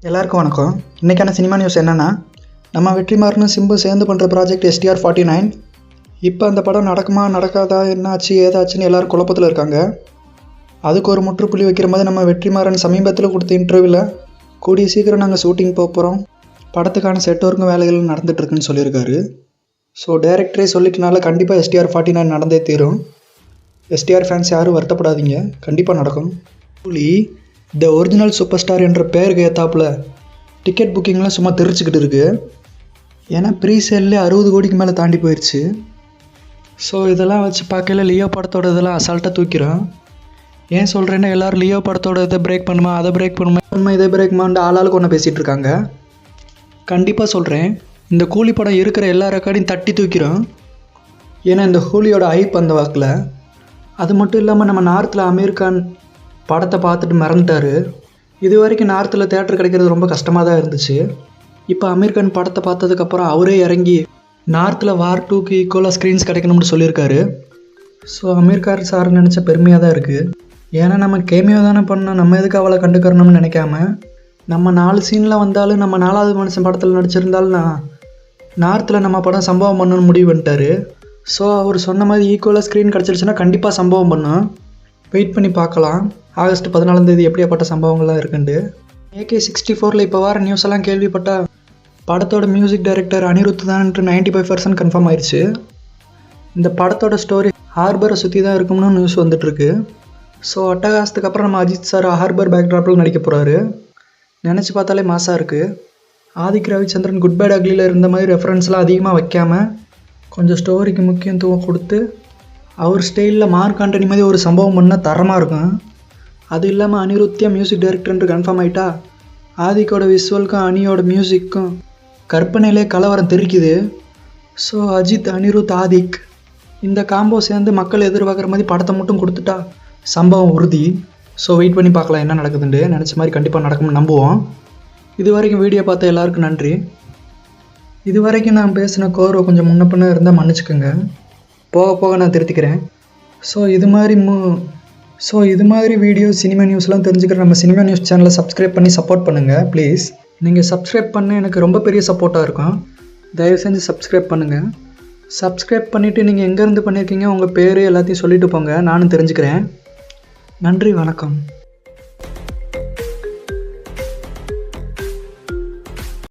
எல்லாருக்கும் வணக்கம். இன்றைக்கான சினிமா நியூஸ் என்னென்னா, நம்ம வெற்றிமாறனும் சிம்பு சேர்ந்து பண்ணுற ப்ராஜெக்ட் STR49. இப்போ அந்த படம் நடக்குமா நடக்காதா, என்னாச்சு ஏதாச்சுன்னு எல்லோரும் குழப்பத்தில் இருக்காங்க. அதுக்கு ஒரு முற்றுப்புள்ளி வைக்கிற மாதிரி நம்ம வெற்றிமாறன் சமீபத்தில் கொடுத்த இன்டர்வியூவில் கூடிய சீக்கிரம் நாங்கள் ஷூட்டிங் போகிறோம், படத்துக்கான செட் ஒர்க்கும் வேலைகள் நடந்துகிட்ருக்குன்னு சொல்லியிருக்காரு. ஸோ டைரக்டரே சொல்லிட்டனால கண்டிப்பாக STR49 நடந்தே தீரும். STR ஃபேன்ஸ் யாரும் வருத்தப்படாதீங்க, கண்டிப்பாக நடக்கும். கூலி த ஒரிஜினல் சூப்பர் ஸ்டார் என்ற பெயருக்கு ஏற்றாப்புல டிக்கெட் புக்கிங்லாம் சும்மா தெரிச்சுக்கிட்டு இருக்குது. ஏன்னா ப்ரீ சேல்லே 60 கோடிக்கு மேலே தாண்டி போயிடுச்சு. ஸோ இதெல்லாம் வச்சு பார்க்கல லியோ படத்தோட இதெல்லாம் அசால்ட்டாக தூக்கிறோம். ஏன் சொல்கிறேன்னா, எல்லோரும் லியோ படத்தோட இதை பிரேக் பண்ணுமா, அதை பிரேக் பண்ணுமா, இதை பிரேக் பண்ணாண்டு ஆளாளுக்கு ஒன்று பேசிகிட்டு இருக்காங்க. கண்டிப்பாக சொல்கிறேன், இந்த கூலி படம் இருக்கிற எல்லா ரெக்கார்டையும் தட்டி தூக்கிறோம். ஏன்னா இந்த கூலியோட ஹைப் அந்த வாக்கில். அது மட்டும் இல்லாமல் நம்ம நார்த்தில் அமீர் கான் படத்தை பார்த்துட்டு மறந்துட்டார். இது வரைக்கும் நார்த்தில் தேட்டர் கிடைக்கிறது ரொம்ப கஷ்டமாக தான் இருந்துச்சு. இப்போ அமீர் கான் படத்தை பார்த்ததுக்கப்புறம் அவரே இறங்கி நார்த்தில் வார் 2க்கு ஈக்குவலாக ஸ்க்ரீன்ஸ் கிடைக்கணும்னு சொல்லியிருக்காரு. ஸோ அமீர் கான் சார் நினச்ச பெருமையாக தான் இருக்குது. ஏன்னா நம்ம கேமியோ தானே பண்ணோம், நம்ம எதுக்கு அவளை கண்டுக்கிறணும்னு நினைக்காம, நம்ம 4 சீனில் வந்தாலும் நம்ம 4வது மனுஷன் படத்தில் நடிச்சிருந்தாலும் நார்த்தில் நம்ம படம் சம்பவம் பண்ணணும்னு முடிவு பண்ணிட்டாரு. ஸோ அவர் சொன்ன மாதிரி ஈக்குவலாக ஸ்க்ரீன் கிடச்சிருச்சுன்னா கண்டிப்பாக சம்பவம் பண்ணும். வெயிட் பண்ணி பார்க்கலாம் ஆகஸ்ட் 14 எப்படியாப்பட்ட சம்பவங்கள்லாம் இருக்குண்டு. AK64 இப்போ வர நியூஸ் எல்லாம் கேள்விப்பட்டால் படத்தோட மியூசிக் டைரக்டர் அனிருத் தான் 95% கன்ஃபார்ம் ஆயிடுச்சு. இந்த படத்தோட ஸ்டோரி ஹார்பரை சுற்றி தான் இருக்கும்னு நியூஸ் வந்துட்டுருக்கு. ஸோ அட்டகாசத்துக்கு அப்புறம் நம்ம அஜித் சார் ஹார்பர் பேக்ட்ராப்பில் நடிக்க போகிறாரு. நினச்சி பார்த்தாலே மாசாக இருக்குது. ஆதிக் ரவிச்சந்திரன் குட் பேட் அக்லியில் இருந்த மாதிரி ரெஃபரன்ஸ்லாம் அதிகமாக வைக்காமல் கொஞ்சம் ஸ்டோரிக்கு முக்கியத்துவம் கொடுத்து அவர் ஸ்டைலில் மார்க் ஆண்டனி மாதிரி ஒரு சம்பவம் பண்ணால் தரமாக இருக்கும். அது இல்லாமல் அனிருத்தியா மியூசிக் டைரக்டர்ன்ட்டு கன்ஃபார்ம் ஆகிட்டா ஆதிக்கோட விஷுவலுக்கும் அனியோட மியூசிக்கும் கற்பனையிலே கலவரம் தெரிக்குது. ஸோ அஜித், அனிருத், ஆதிக் இந்த காம்போ சேர்ந்து மக்கள் எதிர்பார்க்குற மாதிரி படத்தை மட்டும் கொடுத்துட்டா சம்பவம் உறுதி. ஸோ வெயிட் பண்ணி பார்க்கலாம் என்ன நடக்குதுன்னு. நினச்ச மாதிரி கண்டிப்பாக நடக்கும்னு நம்புவோம். இது வரைக்கும் வீடியோ பார்த்த எல்லாருக்கும் நன்றி. இது வரைக்கும் நான் பேசின கோர்வை கொஞ்சம் முன்ன பின்ன இருந்தால் மன்னிச்சுக்கோங்க, போக போக நான் திருத்திக்கிறேன். ஸோ இது மாதிரி வீடியோ சினிமா நியூஸ்லாம் தெரிஞ்சுக்கிற நம்ம சினிமா நியூஸ் சேனலை சப்ஸ்கிரைப் பண்ணி சப்போர்ட் பண்ணுங்கள் ப்ளீஸ். நீங்கள் சப்ஸ்கிரைப் பண்ண எனக்கு ரொம்ப பெரிய சப்போர்ட்டாக இருக்கும். தயவு செஞ்சு சப்ஸ்கிரைப் பண்ணுங்கள். சப்ஸ்கிரைப் பண்ணிவிட்டு நீங்கள் எங்கேருந்து பண்ணியிருக்கீங்க, உங்கள் பேர் எல்லாத்தையும் சொல்லிட்டு போங்க, நானும் தெரிஞ்சுக்கிறேன். நன்றி, வணக்கம்.